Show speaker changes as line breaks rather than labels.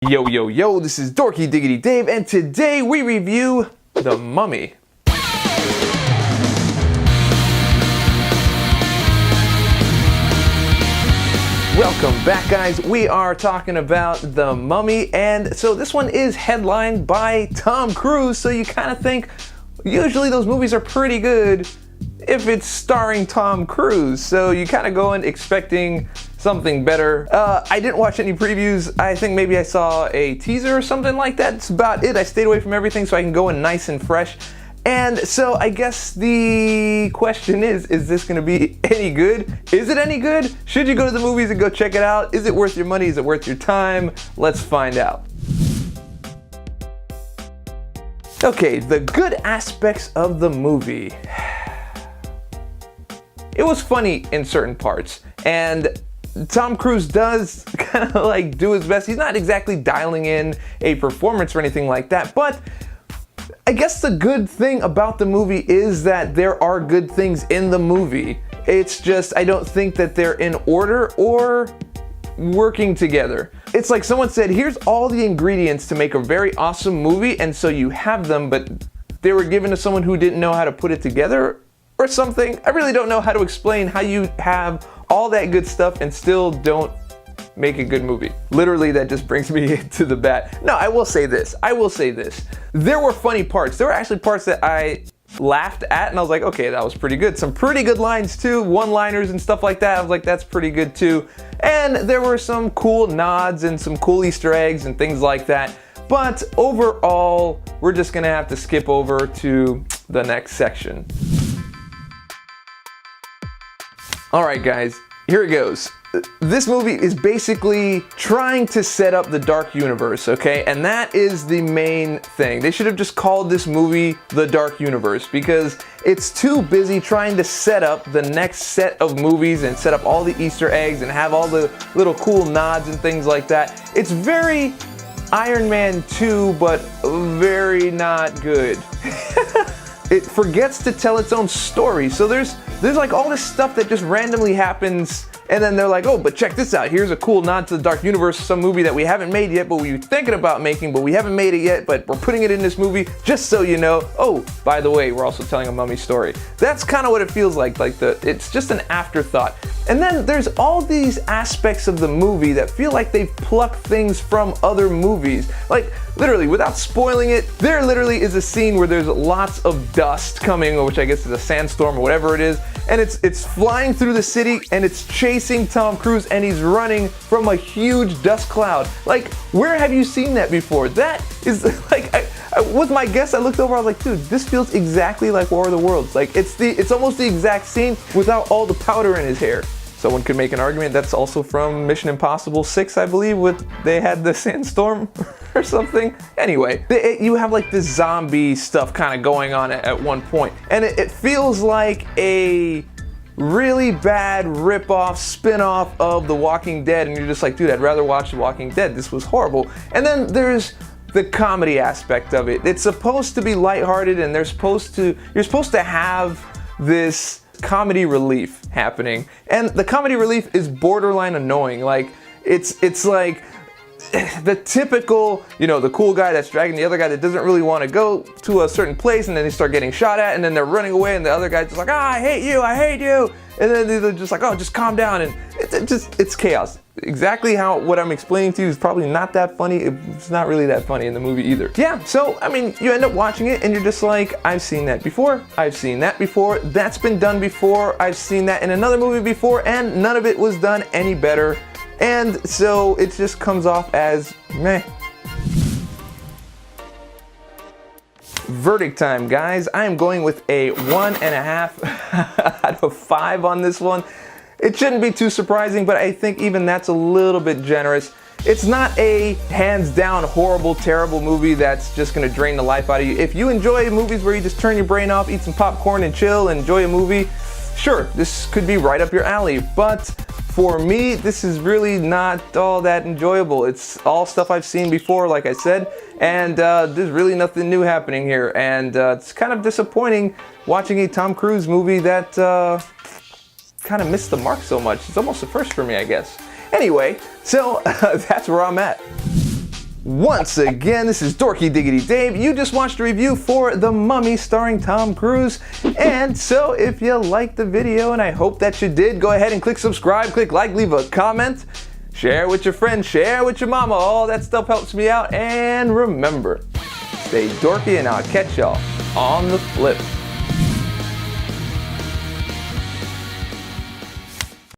Yo, yo, yo, this is Dorky Diggity Dave, and today we review The Mummy. Welcome back, guys. We are talking about The Mummy, and so this one is headlined by Tom Cruise, so you kind of think, usually those movies are pretty good if it's starring Tom Cruise, so you kind of go in expecting something better. I didn't watch any previews. I think maybe I saw a teaser or something like that. That's about it. I stayed away from everything so I can go in nice and fresh. And so I guess the question is this going to be any good? Is it any good? Should you go to the movies and go check it out? Is it worth your money? Is it worth your time? Let's find out. Okay, the good aspects of the movie. It was funny in certain parts, and Tom Cruise does kind of like do his best. He's not exactly dialing in a performance or anything like that, but I guess the good thing about the movie is that there are good things in the movie. It's just, I don't think that they're in order or working together. It's like someone said, here's all the ingredients to make a very awesome movie, and so you have them, but they were given to someone who didn't know how to put it together or something. I really don't know how to explain how you have all that good stuff and still don't make a good movie. Literally, that just brings me to the bat. No, I will say this. There were funny parts. There were actually parts that I laughed at and I was like, okay, that was pretty good. Some pretty good lines too, one-liners and stuff like that. I was like, that's pretty good too. And there were some cool nods and some cool Easter eggs and things like that. But overall, we're just gonna have to skip over to the next section. Alright guys, here it goes. This movie is basically trying to set up the Dark Universe, okay? And that is the main thing. They should have just called this movie The Dark Universe because it's too busy trying to set up the next set of movies and set up all the Easter eggs and have all the little cool nods and things like that. It's very Iron Man 2, but very not good. It forgets to tell its own story. So there's like all this stuff that just randomly happens, and then they're like, oh, but check this out. Here's a cool nod to the Dark Universe, some movie that we haven't made yet, but we were thinking about making, but we haven't made it yet, but we're putting it in this movie just so you know. Oh, by the way, we're also telling a mummy story. That's kind of what it feels like it's just an afterthought. And then there's all these aspects of the movie that feel like they've plucked things from other movies. Like, literally, without spoiling it, there literally is a scene where there's lots of dust coming, which I guess is a sandstorm or whatever it is, and it's flying through the city and it's chasing Tom Cruise and he's running from a huge dust cloud. Like, where have you seen that before? That is like, with my guess, I looked over, I was like, dude, this feels exactly like War of the Worlds. Like, it's almost the exact scene without all the powder in his hair. Someone could make an argument that's also from Mission Impossible 6, I believe, they had the sandstorm or something. Anyway, you have like this zombie stuff kind of going on at one point, and it feels like a really bad rip-off, spin-off of The Walking Dead, and you're just like, dude, I'd rather watch The Walking Dead. This was horrible. And then there's the comedy aspect of it. It's supposed to be lighthearted, and you're supposed to have this comedy relief happening, and the comedy relief is borderline annoying. Like, it's like the typical, you know, the cool guy that's dragging the other guy that doesn't really want to go to a certain place, and then they start getting shot at, and then they're running away, and the other guy's just like, I hate you, and then they're just like, oh, just calm down, and it's chaos. Exactly what I'm explaining to you is probably not that funny. It's not really that funny in the movie either. Yeah, so, I mean, you end up watching it and you're just like, I've seen that before, I've seen that before, that's been done before, I've seen that in another movie before, and none of it was done any better. And so it just comes off as meh. Verdict time, guys. I am going with a 1.5 out of 5 on this one. It shouldn't be too surprising, but I think even that's a little bit generous. It's not a hands-down horrible, terrible movie that's just gonna drain the life out of you. If you enjoy movies where you just turn your brain off, eat some popcorn and chill, and enjoy a movie, sure, this could be right up your alley. But for me, this is really not all that enjoyable. It's all stuff I've seen before, like I said, and there's really nothing new happening here. And it's kind of disappointing watching a Tom Cruise movie that kind of missed the mark so much. It's almost a first for me, I guess. Anyway, so that's where I'm at. Once again, this is Dorky Diggity Dave. You just watched a review for The Mummy starring Tom Cruise. And so if you liked the video, and I hope that you did, go ahead and click subscribe, click like, leave a comment, share with your friends, share with your mama. All that stuff helps me out. And remember, stay dorky and I'll catch y'all on the flip.